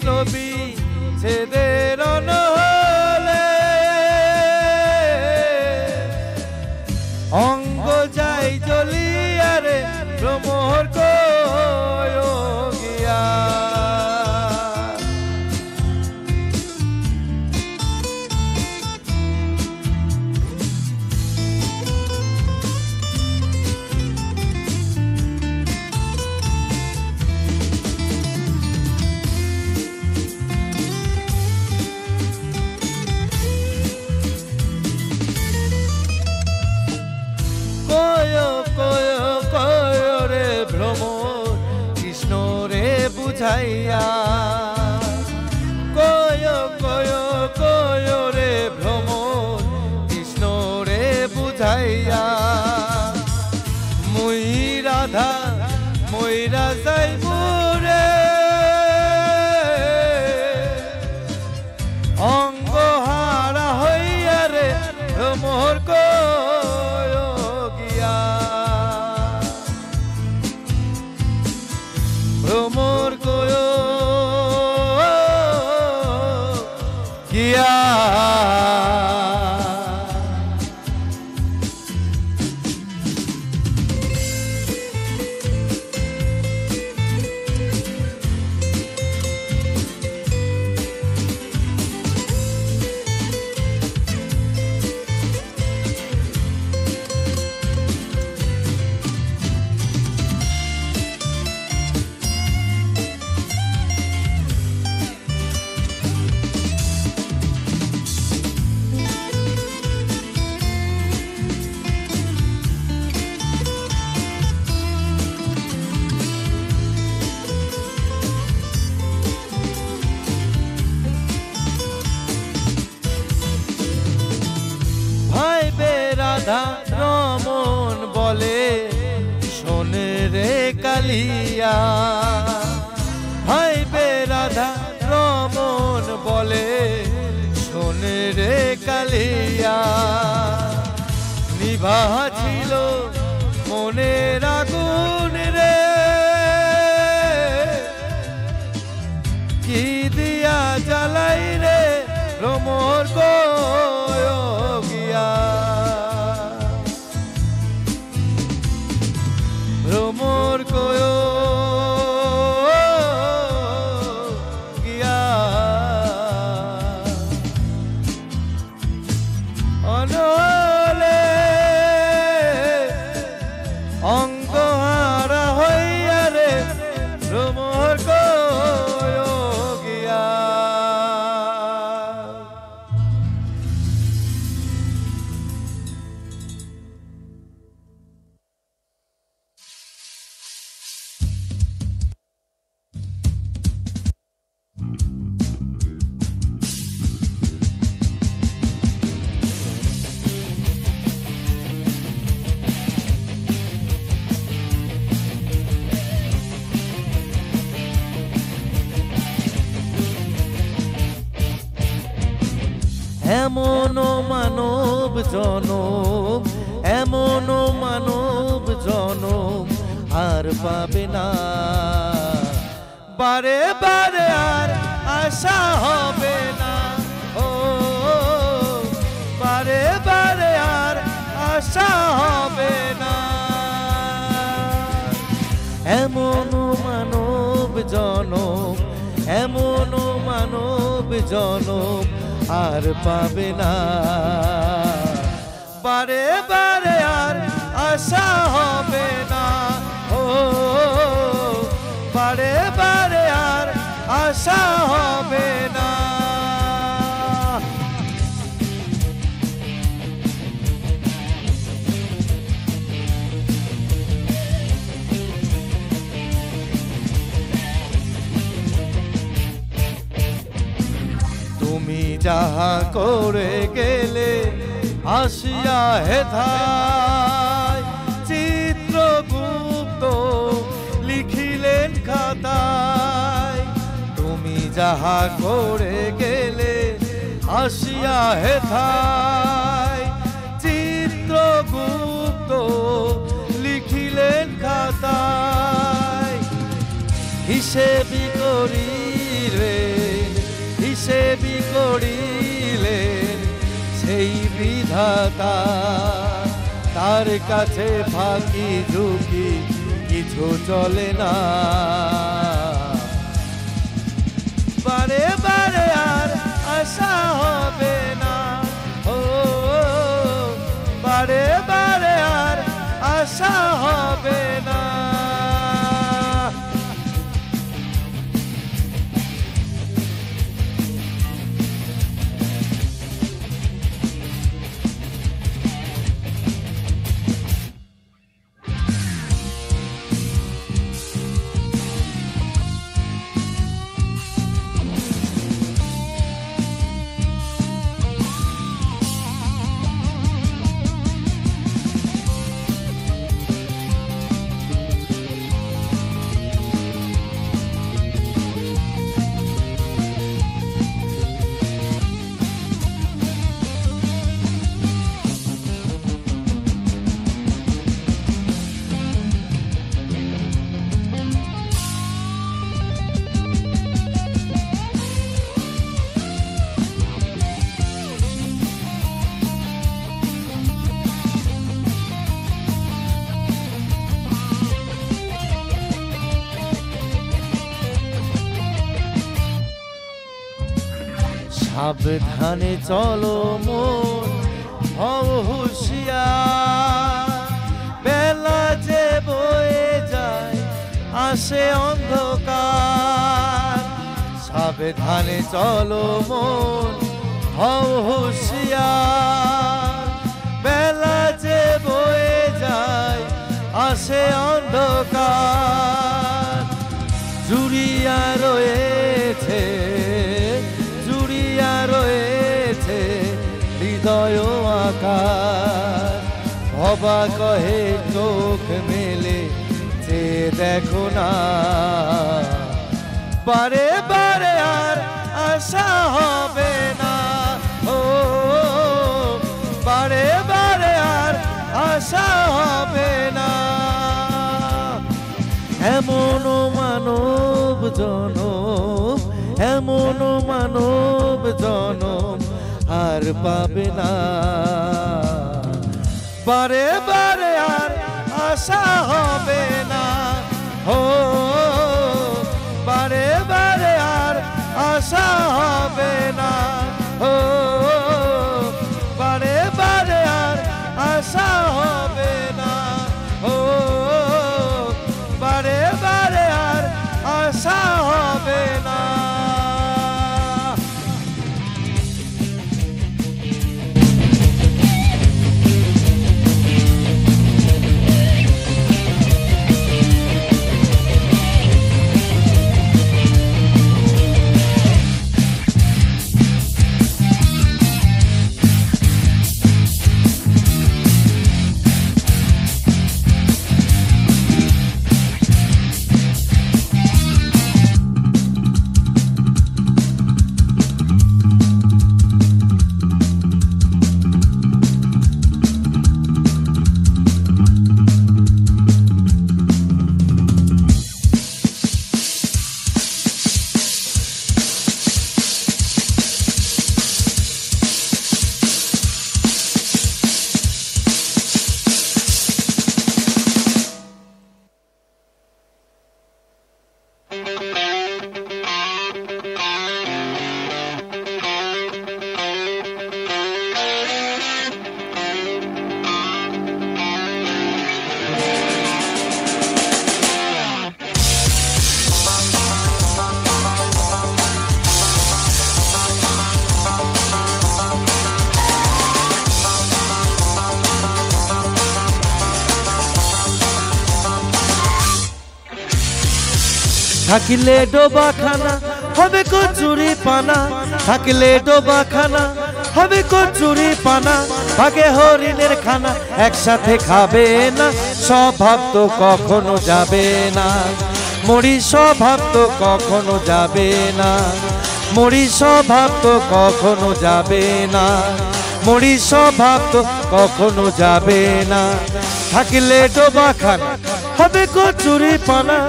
নবী ছেদের নহলে অঙ্গ যাই জ্বলিয়ারে ভ্রমর গিয়া বুঝাইয়া কয় কয় কয় রে ভ্রমর কৃষ্ণ রে বুঝাইয়া মুই রাধা মইরা যাইব রে অঙ্গ হারা হইয়া রে ভ্রমর কয় গিয়া ভ্রমর কয় গিয়া রাধা রমন বলে শোনে রে কালিয়া হাইবে রাধা রমন বলে শোনে রে কালিয়া নিভা ছিল মনের আগুন রে কি দিয়া জ্বালাই রে ভ্রমর গিয়া ভ্রমর কয় গিয়া অনলে অঙ্গ হারা হইয়া রে ভ্রমর কয় গিয়া এমন মানব জনম এমন মানব জনম আর পাবে না বারে বারে আর আশা হবে না ও বারে বারে আর আশা হবে না এমন মানব জনম এমন মানব জনম আর পাবে না বারে বারে আর আশা হবে না ও বারে বারে আর আশা হবে না তুমি যাহা করে গেলে আসিয়া হেথায় চিত্রগুপ্ত লিখিলেন খাতায় তুমি যাহা করে গেলে আসিয়া হেথায় চিত্রগুপ্ত লিখিলেন খাতায় হিসেবি করি রে বিধাতা, তার কাছে ফাঁকি ঝুঁকি কিছু চলে না। বারে বারে আর আশা হবে না, ও বারে বারে আর আশা হবে না। সাবধানে চলো মন, হও হুঁশিয়ার, বেলা যে বয়ে যায় আসে অন্ধকার। সাবধানে চলো মন, হও হুঁশিয়ার, বেলা যে বয়ে যায় আসে অন্ধকার। জুড়িয়া রয়েছে রয়েছে হৃদয় আকার, ভবা কহে চোখ মেলে যে দেখো না। বারে বারে আর আশা হবে না, ও বারে বারে আর আশা হবে না। এমন মানব জনম, এমন মানব জনম আর পাবে না। বারে বারে আর আশা হবে না, ও বারে বারে আর আশা হবে না, ও বারে বারে আর আশা হবে না, ও বারে বারে আর আশা হবে না। থাকিলে ডোবাখানা হবে কচুরি পানা, থাকিলে ডোবাখানা হবে কচুরি পানা। ভাগে হরিণের খানা একসাথে খাবে না, স্বভাব তো কখনো যাবে না। মরি স্বভাব তো কখনো যাবে না, মরি স্বভাব তো কখনো যাবে না, মরি স্বভাব তো কখনো যাবে না। থাকিলে ডোবাখানা হবে কচুরি পানা,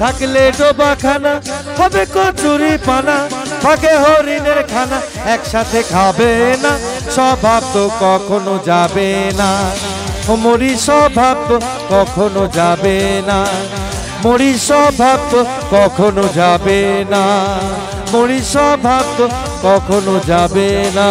থাকলে ডোবাখানা হবে কচুরি পানা। থাকে হরিণের খানা, একসাথে খাবে না, স্বভাব তো কখনো যাবে না। মরি স্বভাব তো কখনো যাবে না, মরি স্বভাব তো কখনো যাবে না, মরি স্বভাব তো কখনো যাবে না।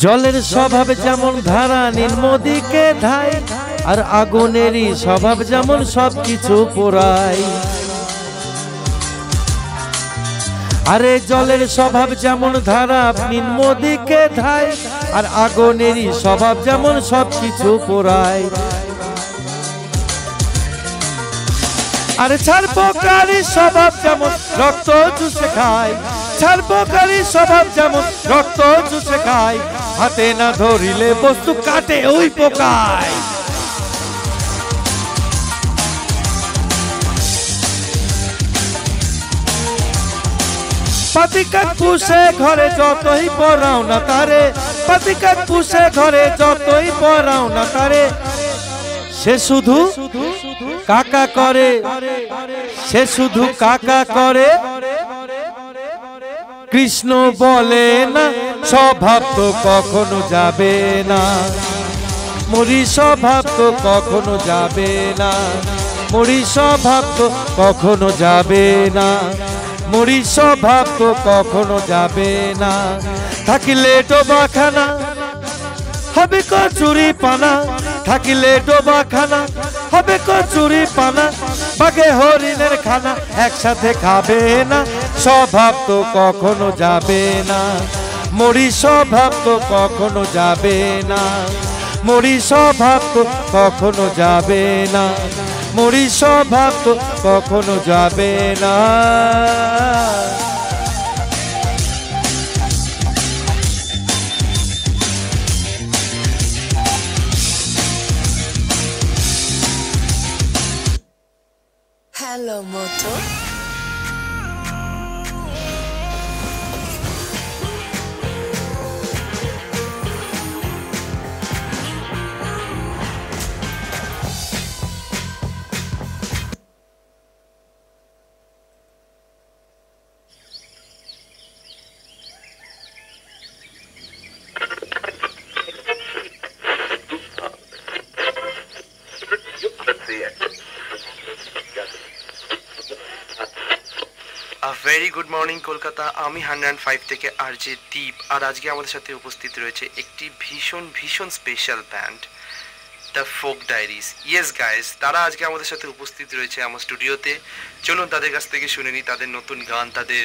জলের স্বভাব যেমন ধারা নির্মদিকে ধায়, আর আগুনেরই স্বভাব যেমন সবকিছু পোড়ায়। আরে জলের স্বভাব যেমন ধারা নির্মদিকে ধায়, আর আগুনেরই স্বভাব যেমন সবকিছু পোড়ায়। আরে ছারপোকারী স্বভাব যেমন রক্ত চুষে খায়, ছারপোকারী স্বভাব যেমন রক্ত চুষে খায়, হাতে না ধরিলে বস্তু কাটে ওই পোকায়। পাতিকাক পুষে ঘরে যতই পরাও না তারে, পাতিকাক পুষে ঘরে যতই পরাও না তারে, সে শুধু কাকা করে, সে শুধু কাকা করে। কৃষ্ণ বলে না স্বভাব তো কখনো যাবে না, মরি স্বভাব তো কখনো যাবে না, মরি স্বভাব তো কখনো যাবে না, মরি স্বভাব তো কখনো যাবে না। থাকিলে ডোবাখানা হবে কচুরি পানা, থাকিলে ডোবাখানা হবে কচুরি পানা, বাঘে হরিণের খানা, একসাথে খাবে না, স্বভাব তো কখনো যাবে না, মরি স্বভাব তো কখনো যাবে না, মরি স্বভাব তো কখনো যাবে না, মরি স্বভাব তো কখনো যাবে না। Hello, Moto. Very good morning Kolkata. আমি 105 থেকে আরজে দীপ, আর আজকে আমাদের সাথে উপস্থিত রয়েছে একটি ভীষণ ভীষণ special band, the folk diaries. Yes guys, তারা আজকে আমাদের সাথে উপস্থিত রয়েছে আমার স্টুডিওতে। চলুন তাদের কাছ থেকে শুনে নিই তাদের নতুন গান, তাদের